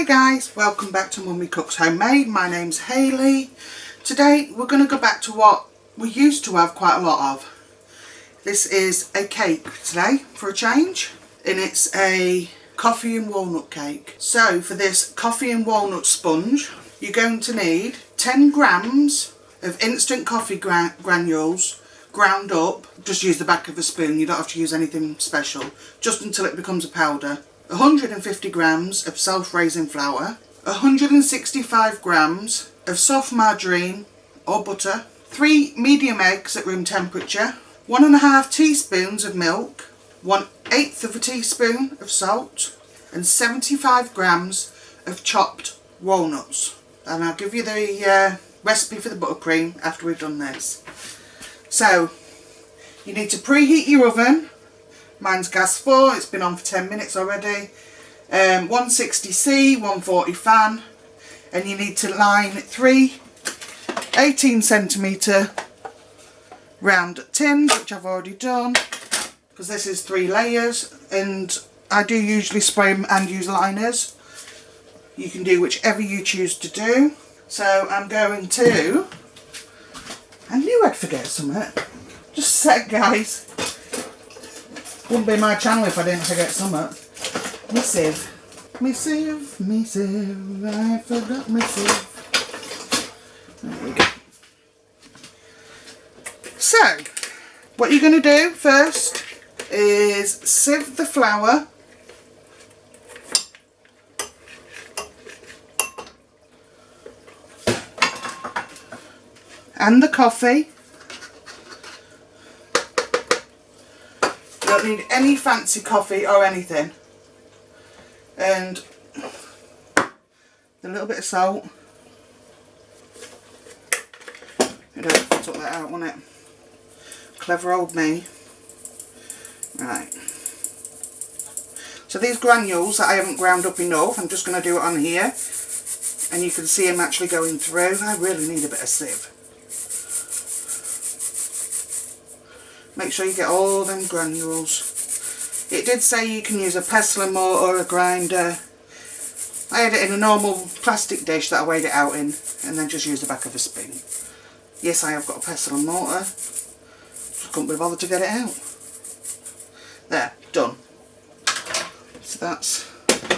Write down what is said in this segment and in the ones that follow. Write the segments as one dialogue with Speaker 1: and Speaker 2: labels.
Speaker 1: guys, welcome back to Mummy Cooks Homemade. My name's Hayley. Today we're going to go back to what we used to have quite a lot of. This is a cake today for a change, and it's a coffee and walnut cake. So for this coffee and walnut sponge, you're going to need 10 grams of instant coffee granules ground up. Just use the back of a spoon, you don't have to use anything special, just until it becomes a powder. 150 grams of self-raising flour, 165 grams of soft margarine or butter, 3 medium eggs at room temperature, 1.5 teaspoons of milk, 1/8 of a teaspoon of salt, and 75 grams of chopped walnuts. And I'll give you the recipe for the buttercream after we've done this. So you need to preheat your oven. Mine's gas 4, it's been on for 10 minutes already. 160C, 140 fan, and you need to line 3 18cm round tins, which I've already done, because this is 3 layers, and I do usually spray them and use liners. You can do whichever you choose to do. So I'm going to, I knew I'd forget something. Just a sec, guys. Wouldn't be my channel if I didn't forget something. Missive, I forgot missive. There we go. So, what you're going to do first is sieve the flour. And the coffee. You don't need any fancy coffee or anything. And a little bit of salt. I don't know if I took that out, wasn't it? Clever old me. Right. So these granules that I haven't ground up enough, I'm just going to do it on here. And you can see them actually going through. I really need a bit of sieve. Make sure you get all them granules. It did say you can use a pestle and mortar or a grinder. I had it in a normal plastic dish that I weighed it out in, and then just used the back of a spoon. Yes, I have got a pestle and mortar. Just couldn't be bothered to get it out. There, done. So that's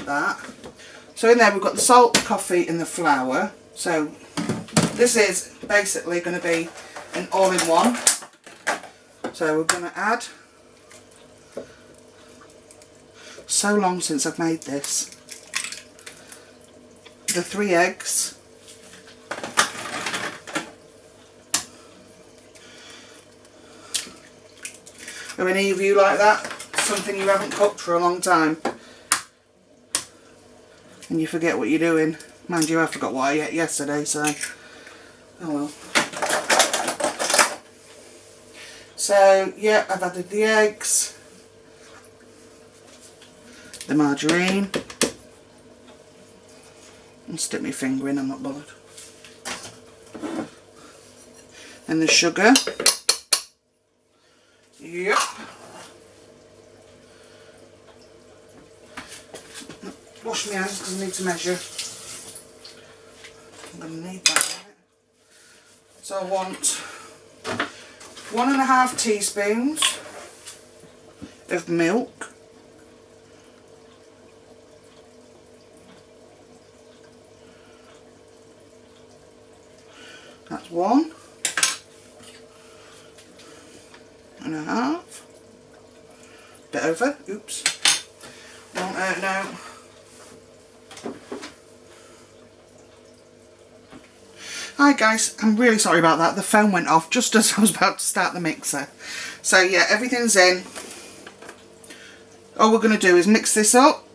Speaker 1: that. So in there we've got the salt, the coffee and the flour. So this is basically going to be an all-in-one. So we're going to add, so long since I've made this, the 3 eggs, are any of you like that? Something you haven't cooked for a long time and you forget what you're doing. Mind you, I forgot what I ate yesterday, so oh well. So yeah, I've added the eggs, the margarine, and stick my finger in, I'm not bothered, and the sugar. Yep. Wash my hands because I need to measure. I'm going to need that. So I want 1.5 teaspoons of milk, that's 1.5, bit over, oops, won't hurt now. Hi guys, I'm really sorry about that, the phone went off just as I was about to start the mixer. So yeah, everything's in. All we're going to do is mix this up,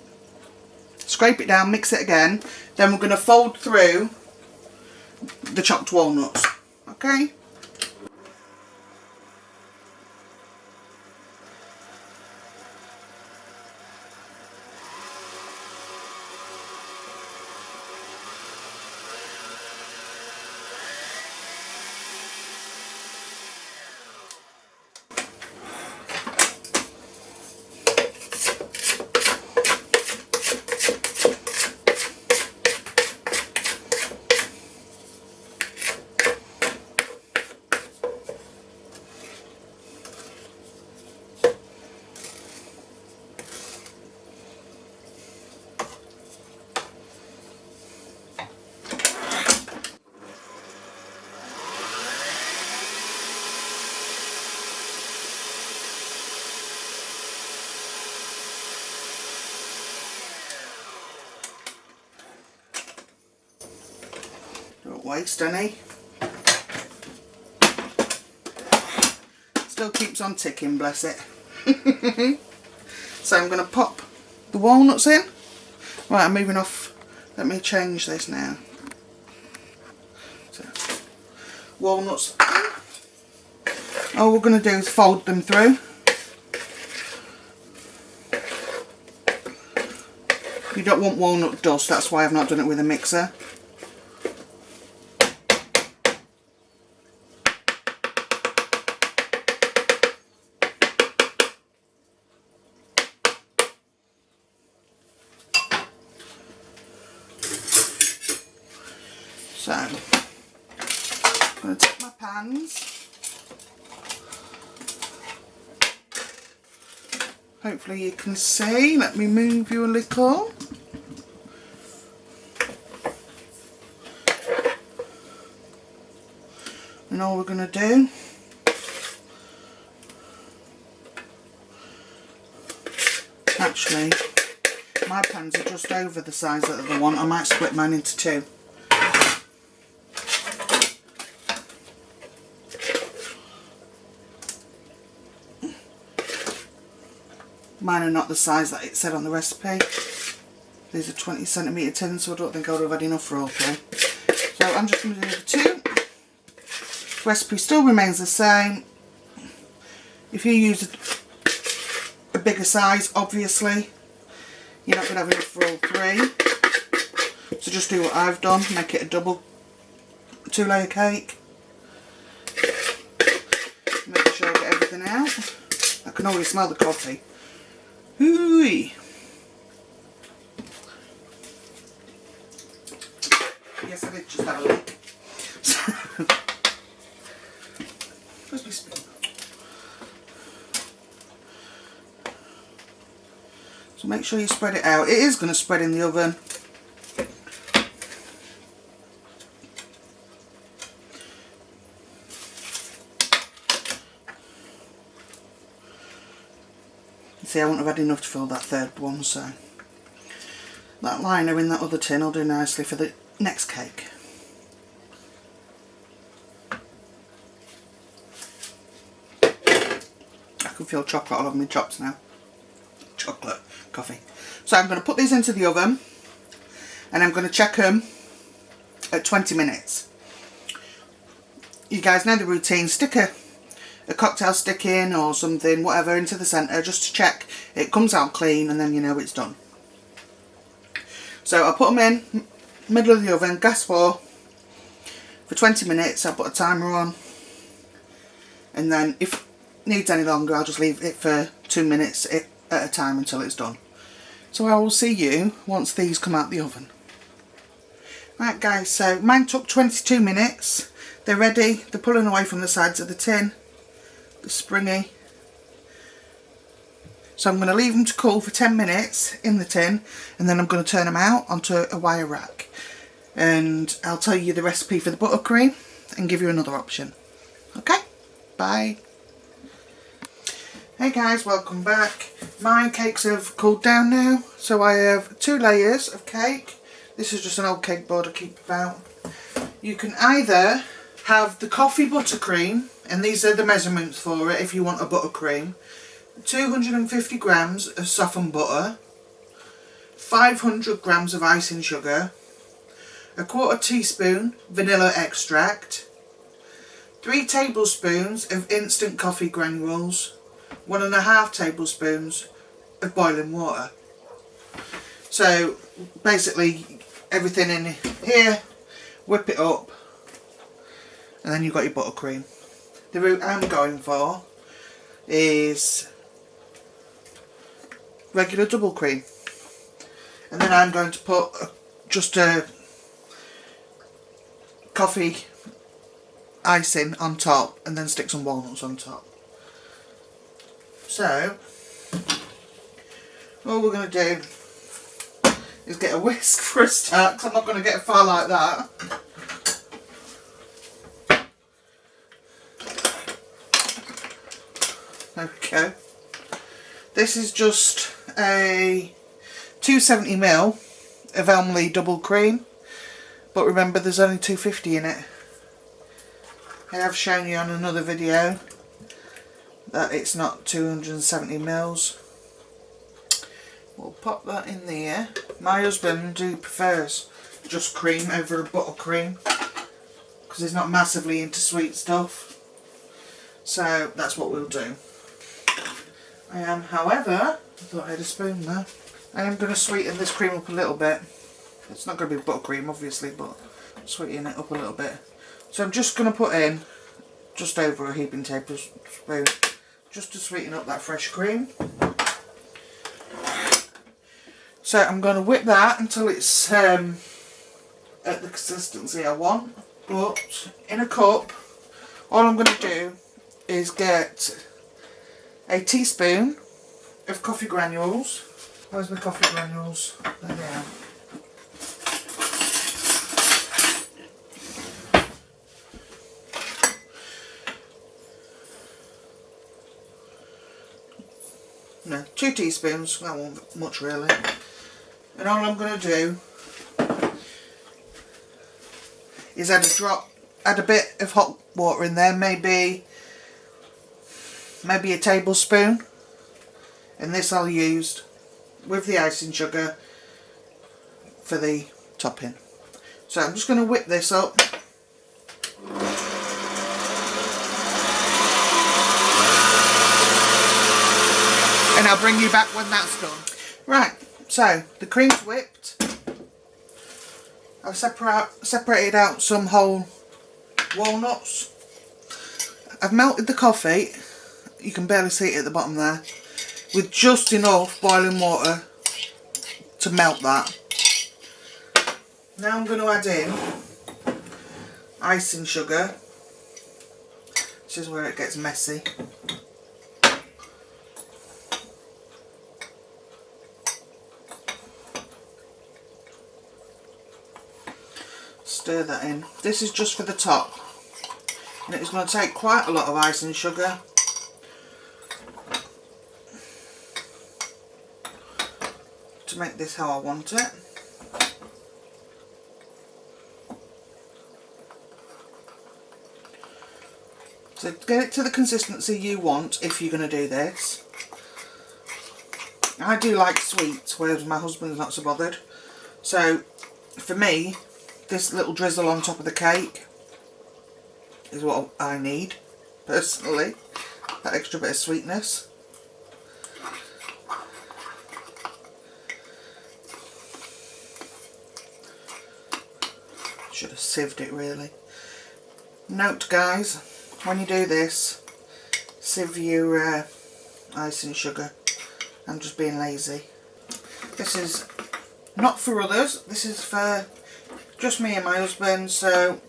Speaker 1: scrape it down, mix it again, then we're going to fold through the chopped walnuts, okay? waste any. Still keeps on ticking, bless it. So I'm going to pop the walnuts in. Right, I'm moving off. Let me change this now. So, walnuts. All we're going to do is fold them through. You don't want walnut dust, that's why I've not done it with a mixer. So, I'm going to take my pans. Hopefully you can see. Let me move you a little. And all we're going to do actually, my pans are just over the size that I want. I might split mine into two. Mine are not the size that it said on the recipe. These are 20cm tins, so I don't think I would have had enough for all three. So I'm just going to do the two. The recipe still remains the same. If you use a bigger size, obviously, you're not going to have enough for all three. So just do what I've done, make it a double 2-layer cake. Make sure I get everything out. I can already smell the coffee. Hooey! Yes, I did just have a look. Where's my spoon? So make sure you spread it out. It is going to spread in the oven. See, I wouldn't have had enough to fill that third one, so that liner in that other tin will do nicely for the next cake. I can feel chocolate all over my chops now. Chocolate, coffee. So I'm going to put these into the oven and I'm going to check them at 20 minutes. You guys know the routine. Stick a cocktail stick in or something, whatever, into the centre just to check it comes out clean, and then you know it's done. So I put them in middle of the oven, gas for 20 minutes. I'll put a timer on, and then if it needs any longer I'll just leave it for 2 minutes at a time until it's done. So I will see you once these come out the oven. Right guys, so mine took 22 minutes. They're ready, they're pulling away from the sides of the tin. Springy. So I'm going to leave them to cool for 10 minutes in the tin, and then I'm going to turn them out onto a wire rack, and I'll tell you the recipe for the buttercream and give you another option. Okay, bye. Hey guys, welcome back. My cakes have cooled down now, so I have 2 layers of cake. This is just an old cake board I keep about. You can either have the coffee buttercream, and these are the measurements for it if you want a buttercream. 250 grams of softened butter, 500 grams of icing sugar, a 1/4 teaspoon vanilla extract, 3 tablespoons of instant coffee granules, 1.5 tablespoons of boiling water. So basically everything in here, whip it up, and then you've got your buttercream. The route I'm going for is regular double cream, and then I'm going to put just a coffee icing on top, and then stick some walnuts on top. So all we're going to do is get a whisk for a start, because I'm not going to get far like that. There we go. This is just a 270ml of Elmley double cream. But remember, there's only 250 in it. I have shown you on another video that it's not 270 mils. We'll pop that in there. My husband, he prefers just cream over a buttercream because he's not massively into sweet stuff. So that's what we'll do. I am, however, I thought I had a spoon there. I am going to sweeten this cream up a little bit. It's not going to be buttercream obviously, but sweeten it up a little bit. So I'm just going to put in just over a heaping tablespoon just to sweeten up that fresh cream. So I'm going to whip that until it's at the consistency I want. But in a cup, all I'm going to do is get a teaspoon of coffee granules. Where's my coffee granules? There they are. No, 2 teaspoons, that won't much really. And all I'm going to do is add a bit of hot water in there, maybe a tablespoon. And this I'll use with the icing sugar for the topping. So I'm just going to whip this up. And I'll bring you back when that's done. Right, so the cream's whipped. I've separated out some whole walnuts. I've melted the coffee, you can barely see it at the bottom there, with just enough boiling water to melt that. Now I'm going to add in icing sugar. This is where it gets messy. Stir that in. This is just for the top, and it's going to take quite a lot of icing sugar. To make this how I want it. So get it to the consistency you want if you're going to do this. I do like sweet, whereas my husband's not so bothered. So for me, this little drizzle on top of the cake is what I need, personally. That extra bit of sweetness. Should have sieved it really. Note guys, when you do this, sieve your icing sugar. I'm just being lazy. This is not for others, this is for just me and my husband, so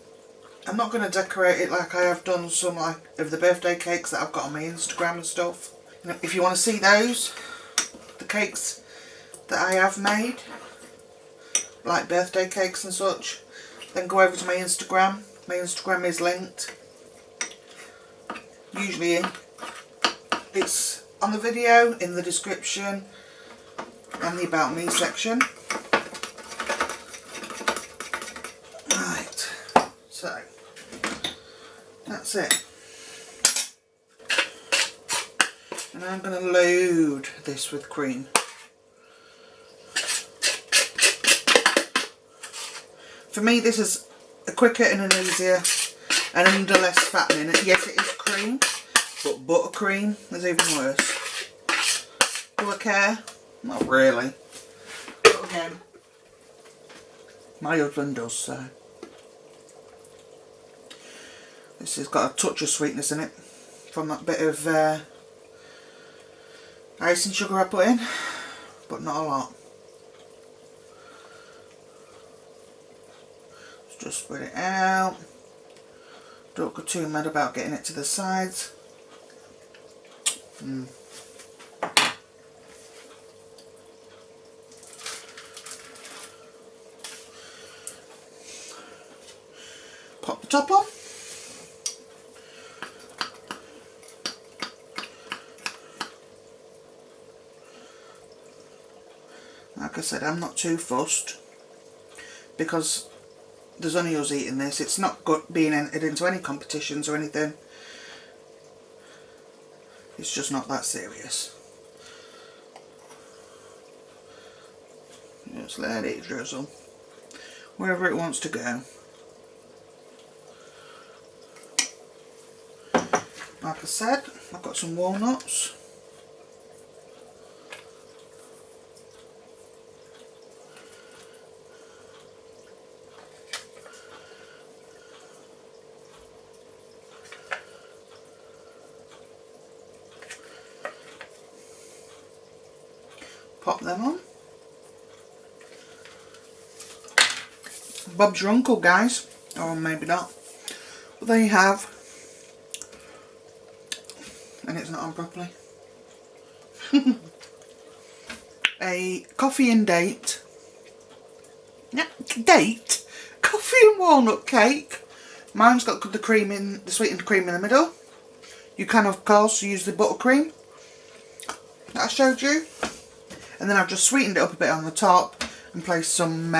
Speaker 1: I'm not going to decorate it like I have done some like of the birthday cakes that I've got on my Instagram and stuff. You know, if you want to see those, the cakes that I have made, like birthday cakes and such, then go over to my Instagram. My Instagram is linked. Usually it's on the video, in the description and the About Me section. Right, so that's it. And I'm going to load this with cream. For me this is a quicker and an easier and under less fattening. Yes, it is cream, but buttercream is even worse. Do I care? Not really. But again, my husband does, so. This has got a touch of sweetness in it from that bit of icing sugar I put in, but not a lot. Just spread it out. Don't go too mad about getting it to the sides. Pop the top on. Like I said, I'm not too fussed because there's only us eating this. It's not good being entered into any competitions or anything. It's just not that serious. Just let it drizzle wherever it wants to go. Like I said, I've got some walnuts. Pop them on. Bob's your uncle, guys. Or maybe not. But there you have. And it's not on properly. A coffee and date. Yeah, date? Coffee and walnut cake. Mine's got the cream in, the sweetened cream in the middle. You can, of course, use the buttercream that I showed you. And then I've just sweetened it up a bit on the top and placed some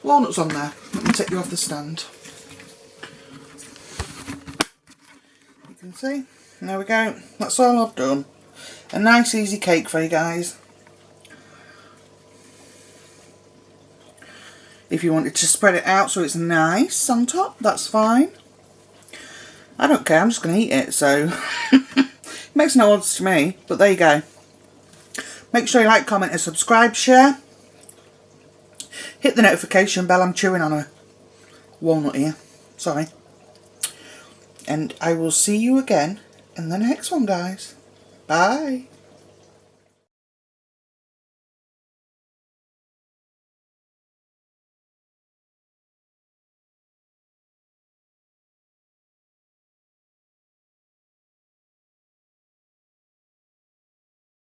Speaker 1: walnuts on there. Let me take you off the stand. You can see. And there we go. That's all I've done. A nice easy cake for you guys. If you wanted to spread it out so it's nice on top, that's fine. I don't care, I'm just going to eat it, so it makes no odds to me, but there you go. Make sure you like, comment and subscribe, share. Hit the notification bell. I'm chewing on a walnut here, sorry. And I will see you again in the next one, guys. Bye.